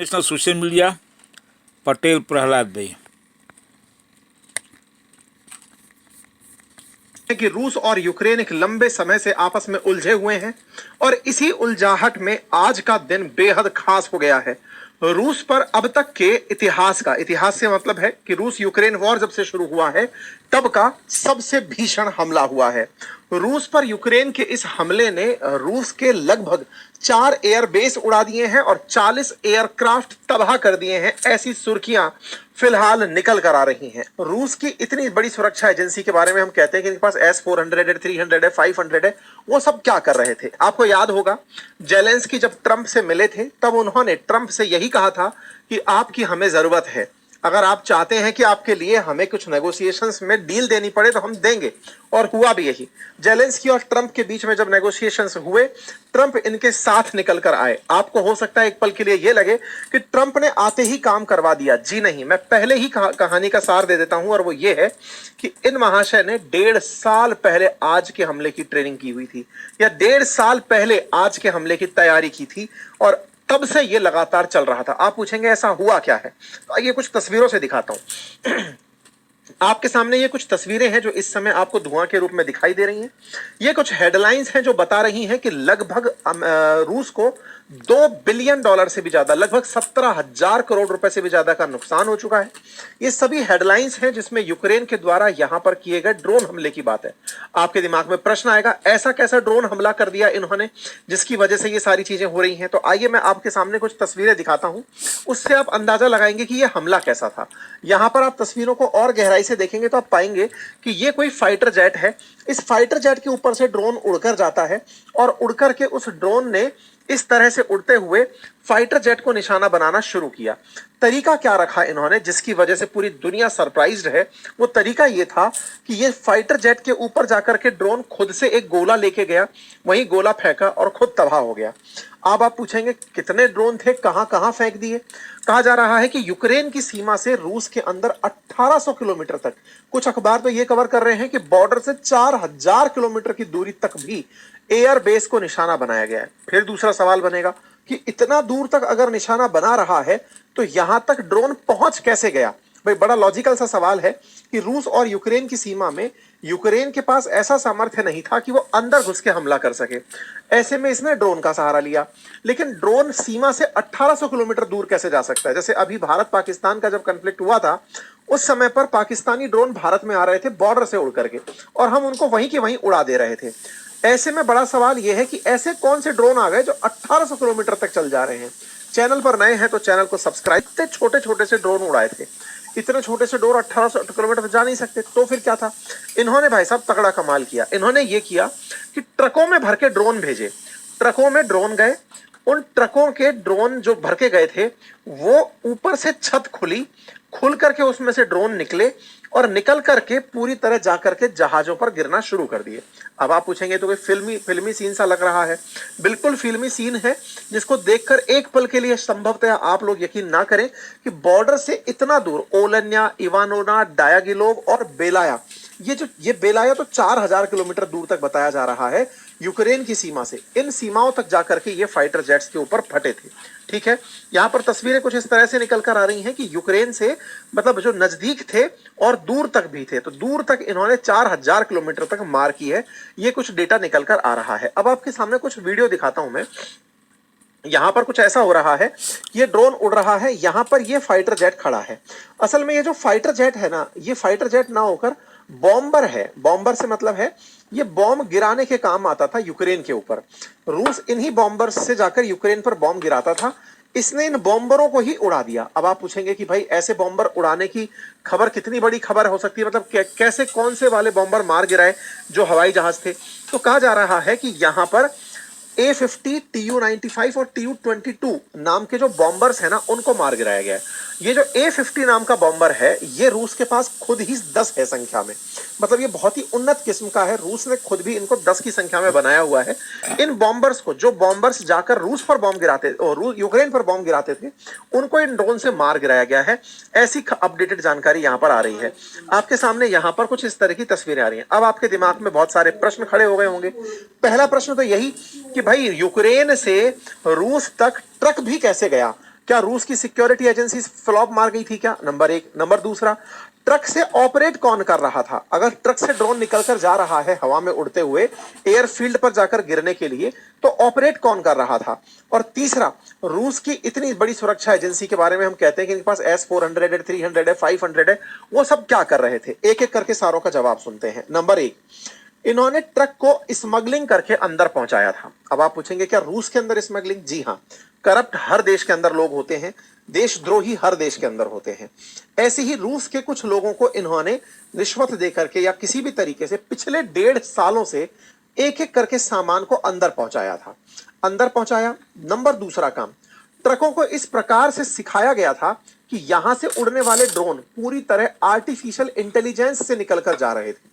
National social media Patel Prahlad भाई कि रूस और यूक्रेन एक लंबे समय से आपस में उलझे हुए हैं और इसी उलझाहट में आज का दिन बेहद खास हो गया है। रूस पर अब तक के इतिहास से मतलब है कि रूस यूक्रेन वॉर जब से शुरू हुआ है तब का सबसे भीषण हमला हुआ है। रूस पर यूक्रेन के इस हमले ने रूस के लगभग 4 एयरबेस उड़ा दिए हैं और 40 एयरक्राफ्ट तबाह कर दिए हैं, ऐसी सुर्खियां फिलहाल निकल कर आ रही हैं। रूस की इतनी बड़ी सुरक्षा एजेंसी के बारे में हम कहते हैं कि इनके पास S-400 है, 300 है, 500 है, वो सब क्या कर रहे थे? आपको याद होगा जेलेंस्की जब ट्रंप से मिले थे तब उन्होंने ट्रंप से यही कहा था कि आपकी हमें जरूरत है, अगर आप चाहते हैं कि आपके लिए हमें कुछ नेगोशिएशंस में डील देनी पड़े तो हम देंगे। और हुआ भी यही। जेलेंस्की और ट्रंप के बीच में जब नेगोशिएशंस हुए, ट्रंप इनके साथ निकल कर आए। आपको हो सकता है एक पल के लिए यह लगे कि ट्रंप ने आते ही काम करवा दिया। जी नहीं, मैं पहले ही कहानी का सार दे देता हूं और वो ये है कि इन महाशय ने 1.5 साल पहले आज के हमले की ट्रेनिंग की हुई थी, या 1.5 साल पहले आज के हमले की तैयारी की थी, और तब से ये लगातार चल रहा था। आप पूछेंगे ऐसा हुआ क्या है? तो आइए कुछ तस्वीरों से दिखाता हूं। आपके सामने ये कुछ तस्वीरें हैं जो इस समय आपको धुआं के रूप में दिखाई दे रही हैं। ये कुछ हेडलाइंस हैं जो बता रही हैं कि लगभग रूस को $2 बिलियन से भी ज्यादा, लगभग 17,000 करोड़ रुपए से भी ज्यादा का नुकसान हो चुका है। ये सभी हेडलाइंस हैं जिसमें यूक्रेन के द्वारा यहां पर किए गए ड्रोन हमले की बात है। आपके दिमाग में प्रश्न आएगा, ऐसा कैसा ड्रोन हमला कर दिया इन्होंने जिसकी वजह से ये सारी चीजें हो रही हैं? तो आइए मैं आपके सामने कुछ तस्वीरें दिखाता हूं, उससे आप अंदाजा लगाएंगे कि यह हमला कैसा था। यहां पर आप तस्वीरों को और गहराई से देखेंगे तो आप पाएंगे कि यह कोई फाइटर जेट है। इस फाइटर जेट के ऊपर से ड्रोन उड़कर जाता है और उड़कर के उस ड्रोन ने इस तरह से उड़ते हुए फाइटर जेट को निशाना बनाना शुरू किया। तरीका क्या रखा इन्होंने जिसकी वजह से पूरी दुनिया सरप्राइज्ड है? वो तरीका ये था कि ये फाइटर जेट के ऊपर जाकर के ड्रोन खुद से एक गोला लेके गया, वहीं गोला फेंका और खुद तबाह हो गया। अब आप पूछेंगे कितने ड्रोन थे, कहां कहां फेंक दिए? कहा जा रहा है कि यूक्रेन की सीमा से रूस के अंदर 1800 किलोमीटर तक, कुछ अखबार तो यह कवर कर रहे हैं कि बॉर्डर से 4000 किलोमीटर की दूरी तक भी एयरबेस को निशाना बनाया गया है। फिर दूसरा सवाल बनेगा कि इतना दूर तक अगर निशाना बना रहा है तो यहां तक ड्रोन पहुंच कैसे गया? भाई बड़ा लॉजिकल सा सवाल है कि रूस और यूक्रेन की सीमा में यूक्रेन के पास ऐसा सामर्थ्य नहीं था कि वो अंदर घुस के हमला कर सके। ऐसे में इसने ड्रोन का सहारा लिया। लेकिन ड्रोन सीमा से 1800 किलोमीटर दूर कैसे जा सकता है? जैसे अभी भारत पाकिस्तान का जब कॉन्फ्लिक्ट हुआ था उस समय पर पाकिस्तानी ड्रोन भारत में आ रहे थे बॉर्डर से उड़ करके, और हम उनको वहीं के वहीं उड़ा दे रहे थे। ऐसे में बड़ा सवाल यह है कि ऐसे कौन से ड्रोन आ गए जो 1800 किलोमीटर तक चल जा रहे हैं? चैनल पर नए हैं तो चैनल को सब्सक्राइब। इतने छोटे छोटे से ड्रोन उड़ाए थे, इतने छोटे से ड्रोन 1800 किलोमीटर तक जा नहीं सकते, तो फिर क्या था? इन्होंने भाई साहब तगड़ा कमाल किया। इन्होंने ये किया कि ट्रकों में भर के ड्रोन भेजे। ट्रकों में ड्रोन गए, उन ट्रकों के ड्रोन जो भर के गए थे वो ऊपर से छत खुल करके उसमें से ड्रोन निकले और निकल करके पूरी तरह जाकर के जहाजों पर गिरना शुरू कर दिए। अब आप पूछेंगे तो कोई फिल्मी सीन सा लग रहा है। बिल्कुल फिल्मी सीन है जिसको देखकर एक पल के लिए संभवतः आप लोग यकीन ना करें कि बॉर्डर से इतना दूर ओलन्या, इवानोना, डायागिलोव और बेलाया, ये बेलाया तो 4000 किलोमीटर दूर तक बताया जा रहा है यूक्रेन की सीमा से। इन सीमाओं तक जाकर के ये फाइटर जेट्स के ऊपर फटे थे। ठीक है, यहां पर तस्वीरें कुछ इस तरह से निकल कर आ रही हैं कि यूक्रेन से मतलब जो नजदीक थे और दूर तक भी थे, तो दूर तक इन्होंने 4000 किलोमीटर तक मार की है। ये कुछ डेटा निकल कर आ रहा है। अब आपके सामने कुछ वीडियो दिखाता हूं मैं। यहां पर कुछ ऐसा हो रहा है, ये ड्रोन उड़ रहा है, यहां पर ये फाइटर जेट खड़ा है। असल में ये जो फाइटर जेट है ना, ये फाइटर जेट ना होकर बॉम्बर है। बॉम्बर से मतलब है ये बॉम्ब गिराने के काम आता था यूक्रेन के ऊपर। रूस इन्हीं बॉम्बर से जाकर यूक्रेन पर बॉम्ब गिराता था। इसने इन बॉम्बरों को ही उड़ा दिया। अब आप पूछेंगे कि भाई ऐसे बॉम्बर उड़ाने की खबर कितनी बड़ी खबर हो सकती है, मतलब कैसे कौन से वाले बॉम्बर मार गिराए जो हवाई जहाज थे? तो कहा जा रहा है कि यहां पर A-50, Tu-95 और Tu-22 नाम के जो बॉम्बर्स हैं ना, उनको मार गिराया गया है। ये जो A-50 नाम का बॉम्बर है, ये रूस के पास खुद ही 10 है संख्या में। मतलब ये बहुत ही उन्नत किस्म का है। रूस ने खुद भी इनको 10 की संख्या में बनाया हुआ है। इन बॉम्बर्स को, जो बॉम्बर्स जाकर रूस पर बॉम्ब गिराते और यूक्रेन पर बॉम्ब गिराते थे, उनको इन ड्रोन से मार गिराया गया है। ऐसी अपडेटेड जानकारी यहां पर आ रही है। आपके सामने यहां पर कुछ इस तरह की तस्वीरें आ रही हैं। अब आपके दिमाग में बहुत सारे प्रश्न खड़े हो गए होंगे। पहला प्रश्न तो यही कि भाई यूक्रेन से रूस तक ट्रक भी कैसे गया? क्या रूस की सिक्योरिटी एजेंसी फ्लॉप मार गई थी क्या? नंबर एक। नंबर दूसरा, ट्रक से ऑपरेट कौन कर रहा था? अगर ट्रक से ड्रोन निकलकर जा रहा है हवा में उड़ते हुए एयरफील्ड पर जाकर गिरने के लिए, तो ऑपरेट कौन कर रहा था? और तीसरा, रूस की इतनी बड़ी सुरक्षा एजेंसी के बारे में हम कहते हैं कि इनके पास S-400 है, 300 है, 500 है, वो सब क्या कर रहे थे? एक एक करके सारों का जवाब सुनते हैं। नंबर एक, इन्होंने ट्रक को स्मगलिंग करके अंदर पहुंचाया था। अब आप पूछेंगे क्या रूस के अंदर स्मगलिंग? जी हां, करप्ट हर देश के अंदर लोग होते हैं, देशद्रोही हर देश के अंदर होते हैं। ऐसे ही रूस के कुछ लोगों को इन्होंने रिश्वत देकर के या किसी भी तरीके से पिछले 1.5 सालों से एक एक करके सामान को अंदर पहुंचाया था, अंदर पहुंचाया। नंबर दूसरा काम, ट्रकों को इस प्रकार से सिखाया गया था कि यहां से उड़ने वाले ड्रोन पूरी तरह आर्टिफिशियल इंटेलिजेंस से निकलकर जा रहे थे।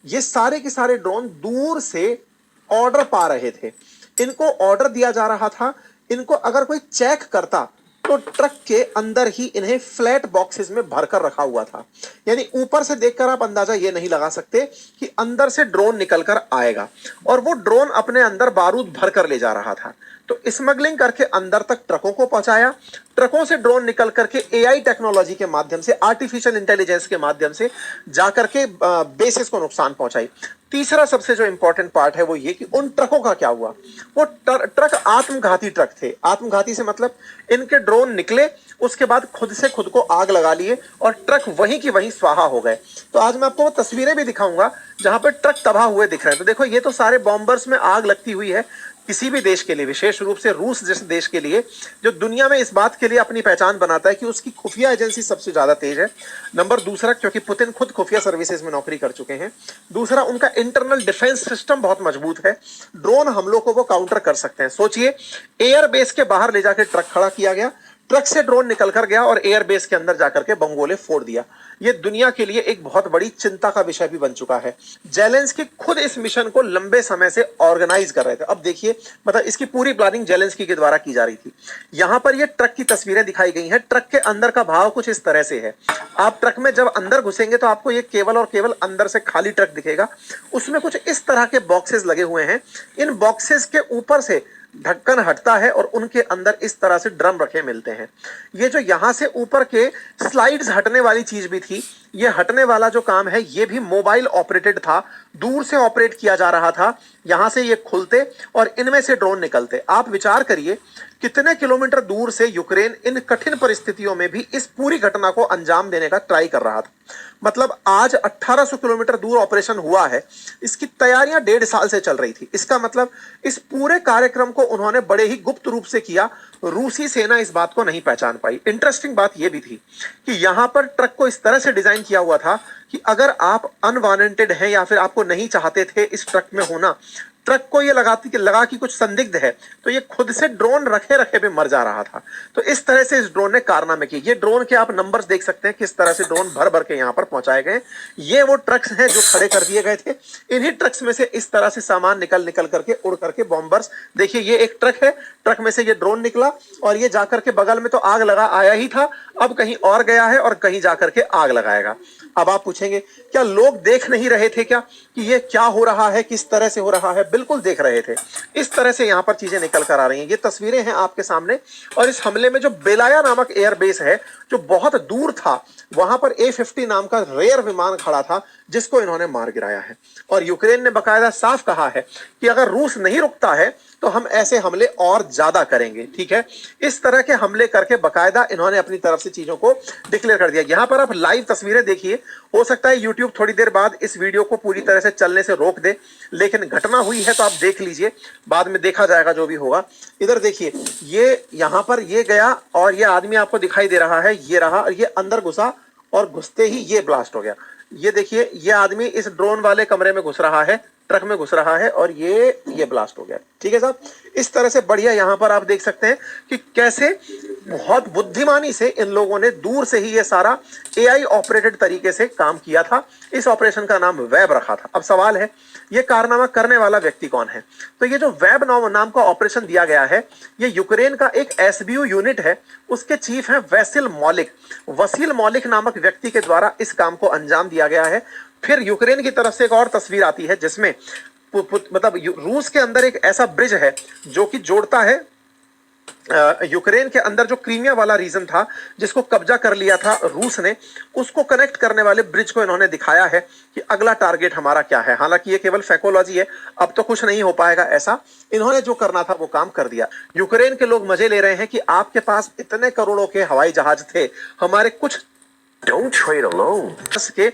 ये सारे के सारे ड्रोन दूर से ऑर्डर पा रहे थे, इनको ऑर्डर दिया जा रहा था। इनको अगर कोई चेक करता तो ट्रक के अंदर ही इन्हें फ्लैट बॉक्सेस में भरकर रखा हुआ था। यानी ऊपर से देखकर आप अंदाजा ये नहीं लगा सकते कि अंदर से ड्रोन निकलकर आएगा, और वो ड्रोन अपने अंदर बारूद भरकर ले जा रहा था। तो स्मगलिंग करके अंदर तक ट्रकों को पहुंचाया, ट्रकों से ड्रोन निकल करके एआई टेक्नोलॉजी के माध्यम से, आर्टिफिशियल इंटेलिजेंस के माध्यम से जाकर के बेसिस को नुकसान पहुंचाई। तीसरा सबसे जो इंपॉर्टेंट पार्ट है वो ये कि उन ट्रकों का क्या हुआ? वो ट्रक आत्मघाती ट्रक थे। आत्मघाती से मतलब इनके ड्रोन निकले, उसके बाद खुद से खुद को आग लगा लिए और ट्रक वहीं की वहीं स्वाहा हो गए। तो आज मैं आपको वो तस्वीरें भी दिखाऊंगा जहां पर ट्रक तबाह हुए दिख रहे हैं। तो देखो, ये तो सारे बॉम्बर्स में आग लगती हुई है। किसी भी देश के लिए, विशेष रूप से रूस जैसे देश के लिए, जो दुनिया में इस बात के लिए अपनी पहचान बनाता है कि उसकी खुफिया एजेंसी सबसे ज्यादा तेज है। नंबर दूसरा, क्योंकि पुतिन खुद खुफिया सर्विसेज में नौकरी कर चुके हैं। दूसरा, उनका इंटरनल डिफेंस सिस्टम बहुत मजबूत है, ड्रोन हमलों को वो काउंटर कर सकते हैं। सोचिए, एयरबेस के बाहर ले जाकर ट्रक खड़ा किया गया, ट्रक से ड्रोन निकलकर गया और एयरबेस के अंदर जाकर के बमगोले फोड़ दिया। यह दुनिया के लिए एक बहुत बड़ी चिंता का विषय भी बन चुका है। जेलेंस्की खुद इस मिशन को लंबे समय से ऑर्गेनाइज कर रहे थे। अब देखिए, मतलब इसकी पूरी प्लानिंग जेलेंस्की के द्वारा की जा रही थी। यहां पर ये ट्रक की तस्वीरें दिखाई गई हैं। ट्रक के अंदर का भाव कुछ इस तरह से है। आप ट्रक में जब अंदर घुसेंगे तो आपको ये केवल और केवल अंदर से खाली ट्रक दिखेगा। उसमें कुछ इस तरह के बॉक्सेस लगे हुए हैं। इन बॉक्सेस के ऊपर से ढक्कन हटता है और उनके अंदर इस तरह से ड्रम रखे मिलते हैं। ये जो यहां से ऊपर के स्लाइड्स हटने वाली चीज भी थी, ये हटने वाला जो काम है ये भी मोबाइल ऑपरेटेड था, दूर से ऑपरेट किया जा रहा था। यहां से ये खुलते और इनमें से ड्रोन निकलते। आप विचार करिए कितने किलोमीटर दूर से यूक्रेन इन कठिन परिस्थितियों में भी इस पूरी घटना को अंजाम देने का ट्राई कर रहा था। मतलब आज 1800 किलोमीटर दूर ऑपरेशन हुआ है, इसकी तैयारियां 1.5 साल से चल रही थी। इसका मतलब इस पूरे कार्यक्रम को उन्होंने बड़े ही गुप्त रूप से किया। रूसी सेना इस बात को नहीं पहचान पाई। इंटरेस्टिंग बात यह भी थी कि यहां पर ट्रक को इस तरह से डिजाइन किया हुआ था कि अगर आप अनवांटेड हैं या फिर आपको नहीं चाहते थे इस ट्रक में होना, ट्रक को ये लगा कि कुछ संदिग्ध है, तो ये खुद से ड्रोन रखे रखे पे मर जा रहा था। तो इस तरह से इस ड्रोन ने कारनामे किए। ये ड्रोन के आप नंबर्स देख सकते हैं, किस तरह से ड्रोन भर भर के यहां पर पहुंचाए गए। ये वो ट्रक्स हैं जो खड़े कर दिए गए थे। इन्हीं ट्रक्स में से इस तरह से सामान निकल निकल करके उड़ करके बॉम्बर्स, देखिए ये एक ट्रक है, ट्रक में से ये ड्रोन निकला और ये जाकर के बगल में तो आग लगा आया ही था, अब कहीं और गया है और कहीं जाकर के आग लगाएगा। अब आप पूछेंगे क्या लोग देख नहीं रहे थे क्या कि ये क्या हो रहा है, किस तरह से हो रहा है? बिल्कुल देख रहे थे। इस तरह से यहां पर चीजें निकल कर आ रही हैं। ये तस्वीरें हैं आपके सामने। और इस हमले में जो बेलाया नामक एयरबेस है जो बहुत दूर था, वहां पर A-50 नाम का रेयर विमान खड़ा था जिसको इन्होंने मार गिराया है। और यूक्रेन ने बकायदा साफ कहा है कि अगर रूस नहीं रुकता है तो हम ऐसे हमले और ज्यादा करेंगे। ठीक है, इस तरह के हमले करके बकायदा इन्होंने अपनी तरफ से चीजों को डिक्लेयर कर दिया। यहां पर आप लाइव तस्वीरें देखिए। हो सकता है YouTube थोड़ी देर बाद इस वीडियो को पूरी तरह से चलने से रोक दे, लेकिन घटना हुई है तो आप देख लीजिए, बाद में देखा जाएगा जो भी होगा। इधर देखिए, ये यहां पर ये गया और ये आदमी आपको दिखाई दे रहा है, ये रहा, और ये अंदर घुसा और घुसते ही ये ब्लास्ट हो गया। ये देखिए, ये आदमी इस ड्रोन वाले कमरे में घुस रहा है, ट्रक में घुस रहा है और ये ब्लास्ट हो गया। ठीक है साहब, इस तरह से बढ़िया यहां पर आप देख सकते हैं कि कैसे बहुत बुद्धिमानी से इन लोगों ने दूर से ही ये सारा AI ऑपरेटेड तरीके से काम किया था। इस ऑपरेशन का नाम वेब रखा था। अब सवाल है, ये कारनामा करने वाला व्यक्ति कौन है? तो ये जो वेब नाम का ऑपरेशन दिया गया है, ये यूक्रेन का एक SBU यूनिट है, उसके चीफ हैं वसील मौलिक नामक व्यक्ति के द्वारा इस काम को अंजाम दिया गया है। फिर यूक्रेन की तरफ से एक और तस्वीर आती है जिसमें मतलब रूस के अंदर एक ऐसा ब्रिज है जो कि जोड़ता है यूक्रेन के अंदर जो क्रीमिया वाला रीजन था जिसको कब्जा कर लिया था रूस ने, उसको कनेक्ट करने वाले ब्रिज को इन्होंने दिखाया है कि अगला टारगेट हमारा क्या है। हालांकि ये केवल फैकोलॉजी है, अब तो कुछ नहीं हो पाएगा ऐसा। इन्होंने जो करना था वो काम कर दिया। यूक्रेन के लोग मजे ले रहे हैं कि आपके पास इतने करोड़ों के हवाई जहाज थे, हमारे कुछ डोंट ट्रेड अलोन के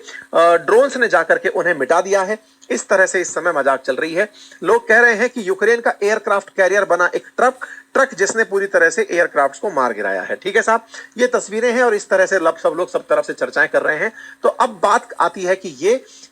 ड्रोन्स ने जाकर के उन्हें मिटा दिया है। इस तरह से इस समय मजाक चल रही है। लोग कह रहे हैं कि यूक्रेन का एयरक्राफ्ट कैरियर बना एक ट्रक जिसने पूरी तरह से एयरक्राफ्ट को मार गिराया है। ठीक है साहब, ये तस्वीरें हैं और इस तरह से सब लोग सब तरफ से चर्चाएं कर रहे हैं। तो अब बात आती है कि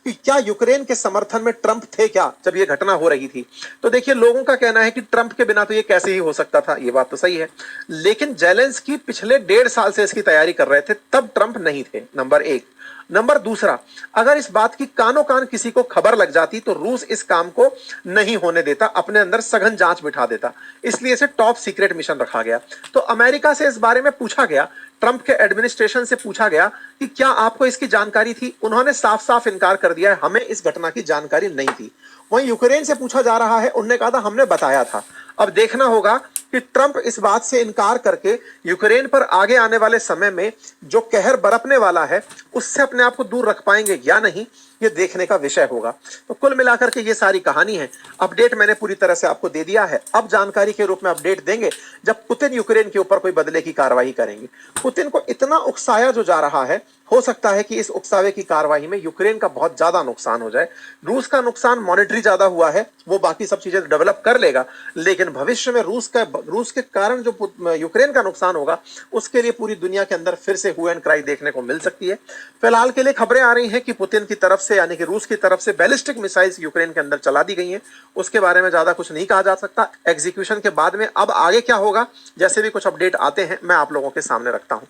क्या यूक्रेन के समर्थन में ट्रंप थे क्या जब ये घटना हो रही थी? तो देखिए, लोगों का कहना है कि ट्रंप के बिना तो ये कैसे ही हो सकता था। ये बात तो सही है, लेकिन जेलेंस्की पिछले 1.5 साल से इसकी तैयारी कर रहे थे, तब ट्रंप नहीं थे, नंबर एक। नंबर दूसरा, अगर इस बात की कानो कान किसी को खबर लग जाती तो रूस इस काम को नहीं होने देता, अपने अंदर सघन जांच बिठा देता। इसलिए इसे टॉप सीक्रेट मिशन रखा गया। तो अमेरिका से इस बारे में पूछा गया, ट्रंप के एडमिनिस्ट्रेशन से पूछा गया कि क्या आपको इसकी जानकारी थी? उन्होंने साफ साफ इनकार कर दिया है, हमें इस घटना की जानकारी नहीं थी। वहीं यूक्रेन से पूछा जा रहा है, उन्होंने कहा था हमने बताया था। अब देखना होगा कि ट्रंप इस बात से इनकार करके यूक्रेन पर आगे आने वाले समय में जो कहर बरपने वाला है उससे अपने आप को दूर रख पाएंगे या नहीं, ये देखने का विषय होगा। तो कुल मिलाकर के ये सारी कहानी है। अपडेट मैंने पूरी तरह से आपको दे दिया है। अब जानकारी के रूप में अपडेट देंगे जब पुतिन यूक्रेन के ऊपर कोई बदले की कार्रवाई करेंगे। पुतिन को इतना उकसाया जो जा रहा है, हो सकता है कि इस उकसावे की कार्रवाई में यूक्रेन का बहुत ज्यादा नुकसान हो जाए। रूस का नुकसान मॉनेटरी ज्यादा हुआ है, वो बाकी सब चीजें डेवलप कर लेगा, लेकिन भविष्य में रूस के कारण जो यूक्रेन का नुकसान होगा उसके लिए पूरी दुनिया के अंदर फिर से हू एंड क्राई देखने को मिल सकती है। फिलहाल के लिए खबरें आ रही हैं कि पुतिन की तरफ से, यानी कि रूस की तरफ से बैलिस्टिक मिसाइल्स यूक्रेन के अंदर चला दी गई हैं। उसके बारे में ज्यादा कुछ नहीं कहा जा सकता। एग्जीक्यूशन के बाद में अब आगे क्या होगा, जैसे भी कुछ अपडेट आते हैं मैं आप लोगों के सामने रखता हूं।